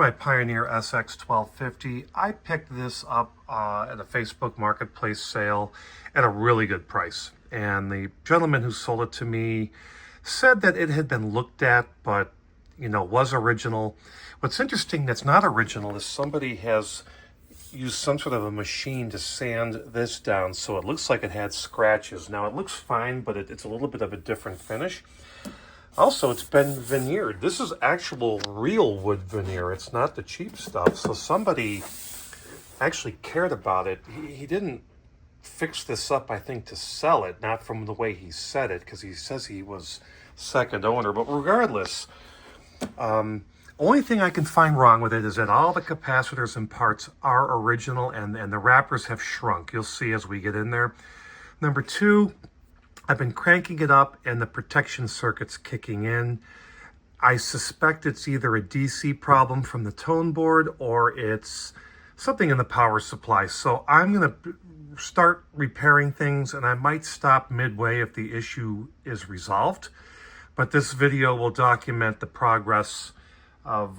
my Pioneer SX-1250. I picked this up at a Facebook Marketplace sale at a really good price. And the gentleman who sold it to me said that it had been looked at, but, you know, was original. What's interesting that's not original is somebody has used some sort of a machine to sand this down so it looks like it had scratches. Now, it looks fine, but it's a little bit of a different finish. Also, it's been veneered. This is actual real wood veneer. It's not the cheap stuff. So somebody actually cared about it. He didn't fix this up, I think, to sell it, not from the way he said it, because he says he was second owner. But regardless, only thing I can find wrong with it is that all the capacitors and parts are original and the wrappers have shrunk. You'll see as we get in there. Number two, I've been cranking it up and the protection circuit's kicking in. I suspect it's either a DC problem from the tone board or it's something in the power supply. So I'm going to start repairing things, and I might stop midway if the issue is resolved. But this video will document the progress of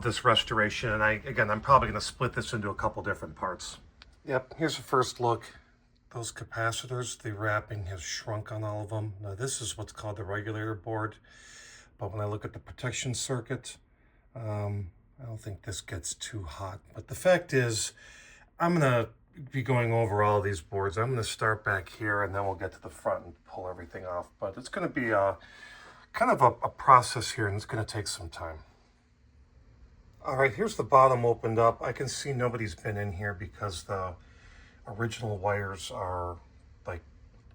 this restoration. And I'm probably going to split this into a couple different parts. Yep, here's a first look. Those capacitors, the wrapping has shrunk on all of them. Now this is what's called the regulator board. But when I look at the protection circuit, I don't think this gets too hot. But the fact is, I'm gonna be going over all of these boards. I'm gonna start back here and then we'll get to the front and pull everything off. But it's gonna be kind of a process here, and it's gonna take some time. All right, here's the bottom opened up. I can see nobody's been in here because the original wires are like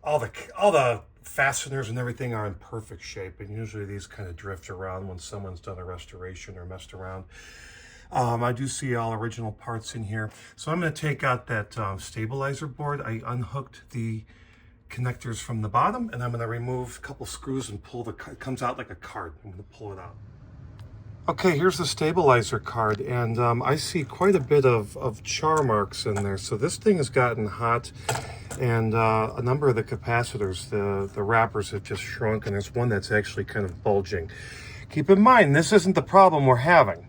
all the fasteners and everything are in perfect shape, and usually these kind of drift around when someone's done a restoration or messed around. I do see all original parts in here, so I'm going to take out that stabilizer board. I unhooked the connectors from the bottom, and I'm going to remove a couple screws and pull it comes out like a card. I'm going to pull it out. Okay, here's the stabilizer card, and I see quite a bit of char marks in there. So this thing has gotten hot, and a number of the capacitors, the wrappers have just shrunk, and there's one that's actually kind of bulging. Keep in mind, this isn't the problem we're having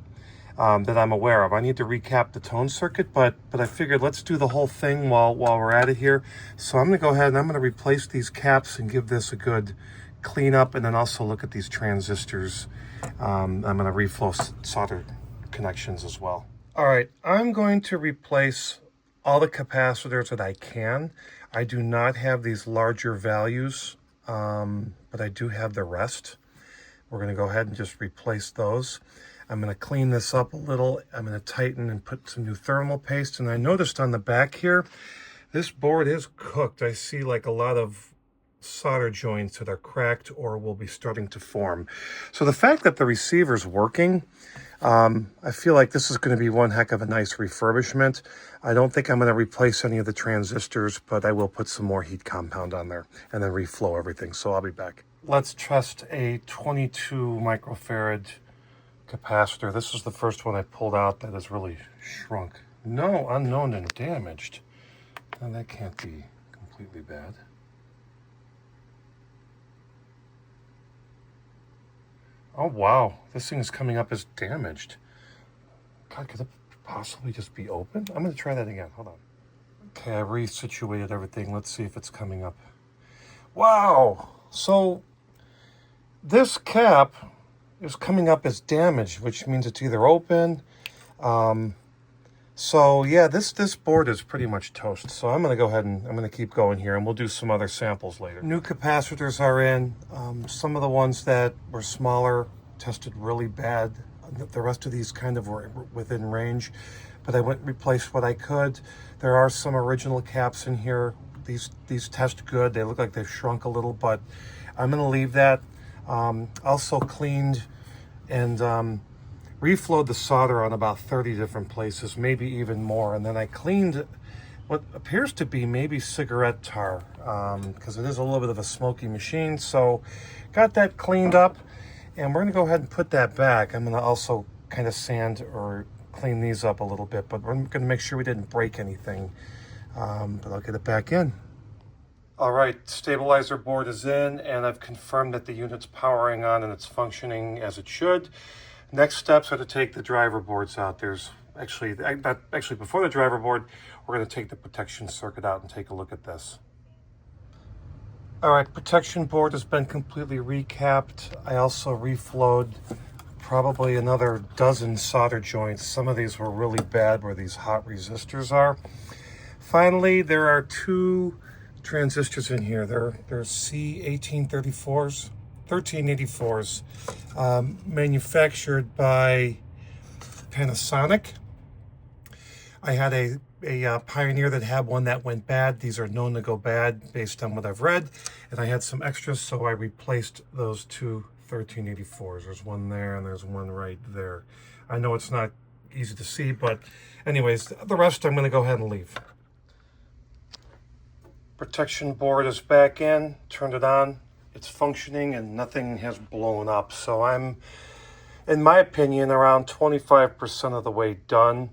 that I'm aware of. I need to recap the tone circuit, but I figured let's do the whole thing while we're at it here. So I'm going to go ahead and I'm going to replace these caps and give this a good clean up, and then also look at these transistors. I'm going to reflow solder connections as well. All right, I'm going to replace all the capacitors that I can. I do not have these larger values, but I do have the rest. We're going to go ahead and just replace those. I'm going to clean this up a little. I'm going to tighten and put some new thermal paste. And I noticed on the back here, this board is cooked. I see like a lot of solder joints that are cracked or will be starting to form. So the fact that the receiver's working, I feel like this is going to be one heck of a nice refurbishment. I don't think I'm going to replace any of the transistors, but I will put some more heat compound on there and then reflow everything. So I'll be back. Let's test a 22 microfarad capacitor. This is the first one I pulled out that has really shrunk. No unknown and damaged. Now that can't be completely bad. Oh, wow. This thing is coming up as damaged. God, could it possibly just be open? I'm going to try that again. Hold on. Okay, I resituated everything. Let's see if it's coming up. Wow. So this cap is coming up as damaged, which means it's either open. So yeah, this board is pretty much toast. So I'm going to go ahead and I'm going to keep going here, and we'll do some other samples later. New capacitors are in. Some of the ones that were smaller tested really bad. The rest of these kind of were within range, but I went and replaced what I could. There are some original caps in here. These test good. They look like they've shrunk a little, but I'm going to leave that. Also cleaned and reflowed the solder on about 30 different places, maybe even more. And then I cleaned what appears to be maybe cigarette tar, because it is a little bit of a smoky machine. So got that cleaned up, and we're gonna go ahead and put that back. I'm gonna also kind of sand or clean these up a little bit, but we're gonna make sure we didn't break anything. But I'll get it back in. All right, stabilizer board is in, and I've confirmed that the unit's powering on and it's functioning as it should. Next steps are to take the driver boards out. There's actually, before the driver board, we're going to take the protection circuit out and take a look at this. All right, protection board has been completely recapped. I also reflowed probably another dozen solder joints. Some of these were really bad where these hot resistors are. Finally, there are two transistors in here. They're C1834s, 1384s, manufactured by Panasonic. I had a Pioneer that had one that went bad. These are known to go bad based on what I've read. And I had some extras, so I replaced those two 1384s. There's one there and there's one right there. I know it's not easy to see, but anyways, the rest I'm going to go ahead and leave. Protection board is back in, turned it on, it's functioning and nothing has blown up. So I'm, in my opinion, around 25% of the way done.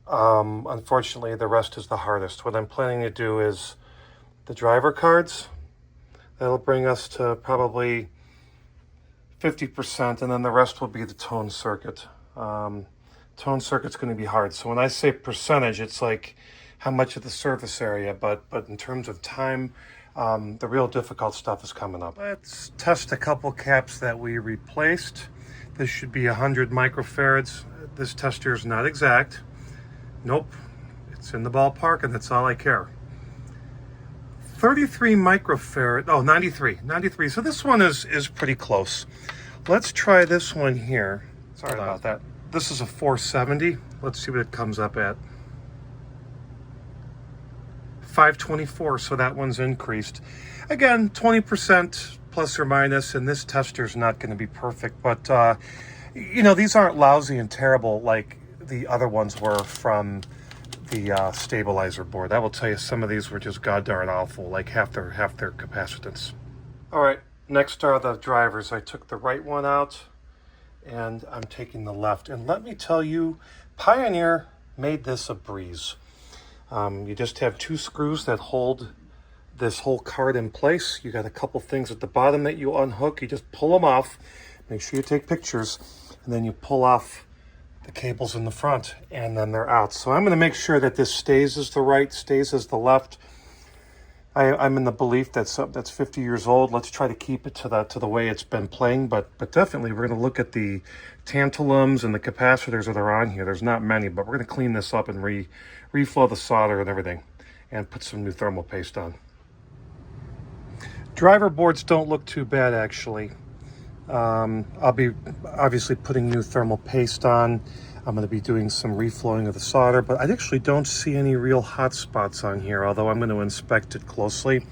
Unfortunately, the rest is the hardest. What I'm planning to do is the driver cards. That'll bring us to probably 50%, and then the rest will be the tone circuit. Tone circuit's going to be hard. So when I say percentage, it's like how much of the surface area, but in terms of time, the real difficult stuff is coming up. Let's test a couple caps that we replaced. This should be 100 microfarads. This tester is not exact. Nope, it's in the ballpark, and that's all I care. 33 microfarad, oh, 93. So this one is pretty close. Let's try this one here. Sorry about that. This is a 470. Let's see what it comes up at. 524, so that one's increased. Again, 20% plus or minus, and this tester's not going to be perfect, but you know, these aren't lousy and terrible like the other ones were from the stabilizer board. I will tell you, some of these were just god darn awful, like half their capacitance. All right, next are the drivers. I took the right one out and I'm taking the left. And let me tell you, Pioneer made this a breeze. You just have two screws that hold this whole card in place. You got a couple things at the bottom that you unhook. You just pull them off. Make sure you take pictures, and then you pull off the cables in the front, and then they're out. So I'm going to make sure that this stays as the right, stays as the left. I'm in the belief that that's 50 years old. Let's try to keep it to the way it's been playing, but definitely we're going to look at the tantalums and the capacitors that are on here. There's not many, but we're going to clean this up and reflow the solder and everything, and put some new thermal paste on. Driver boards don't look too bad, actually. I'll be obviously putting new thermal paste on. I'm going to be doing some reflowing of the solder, but I actually don't see any real hot spots on here, although I'm going to inspect it closely.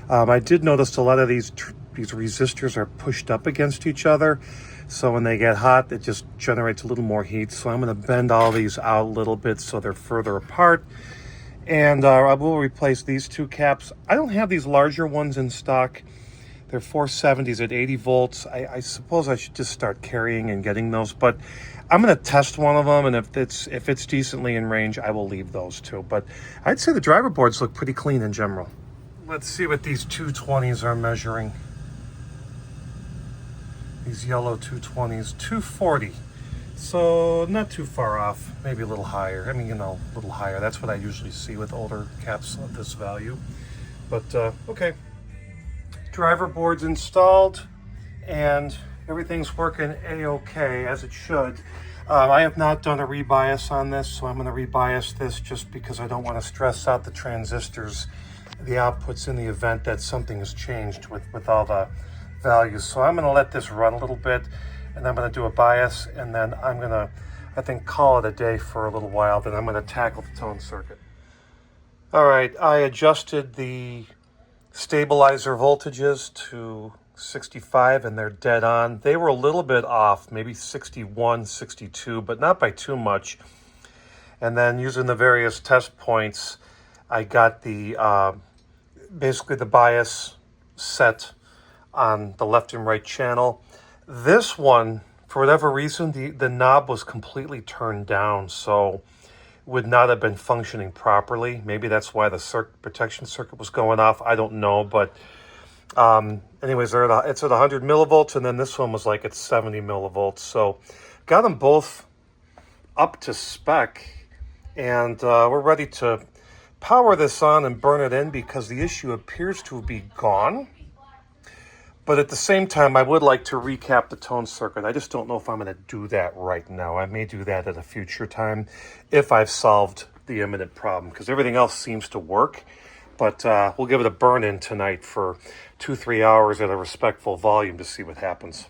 I did notice a lot of these resistors are pushed up against each other, so when they get hot, it just generates a little more heat. So I'm going to bend all these out a little bit so they're further apart. And I will replace these two caps. I don't have these larger ones in stock. They're 470s at 80 volts. I suppose I should just start carrying and getting those, but I'm going to test one of them, and if it's decently in range, I will leave those two. But I'd say the driver boards look pretty clean in general. Let's see what these 220s are measuring. These yellow 220s, 240. So not too far off, maybe a little higher. I mean, you know, a little higher. That's what I usually see with older caps of this value. But okay. Driver board's installed and everything's working a-okay, as it should. I have not done a rebias on this, so I'm going to rebias this just because I don't want to stress out the transistors, the outputs, in the event that something has changed with all the values. So I'm going to let this run a little bit, and I'm going to do a bias, and then I'm going to, I think, call it a day for a little while. Then I'm going to tackle the tone circuit. All right, I adjusted the stabilizer voltages to 65, and they're dead on. They were a little bit off, maybe 61, 62, but not by too much. And then using the various test points, I got the basically the bias set on the left and right channel. This one, for whatever reason, the knob was completely turned down, so would not have been functioning properly. Maybe that's why the protection circuit was going off. I don't know, but anyways, it's at 100 millivolts, and then this one was like at 70 millivolts. So got them both up to spec, and we're ready to power this on and burn it in because the issue appears to be gone. But at the same time, I would like to recap the tone circuit. I just don't know if I'm going to do that right now. I may do that at a future time if I've solved the imminent problem, because everything else seems to work. But we'll give it a burn-in tonight for 2-3 hours at a respectful volume to see what happens.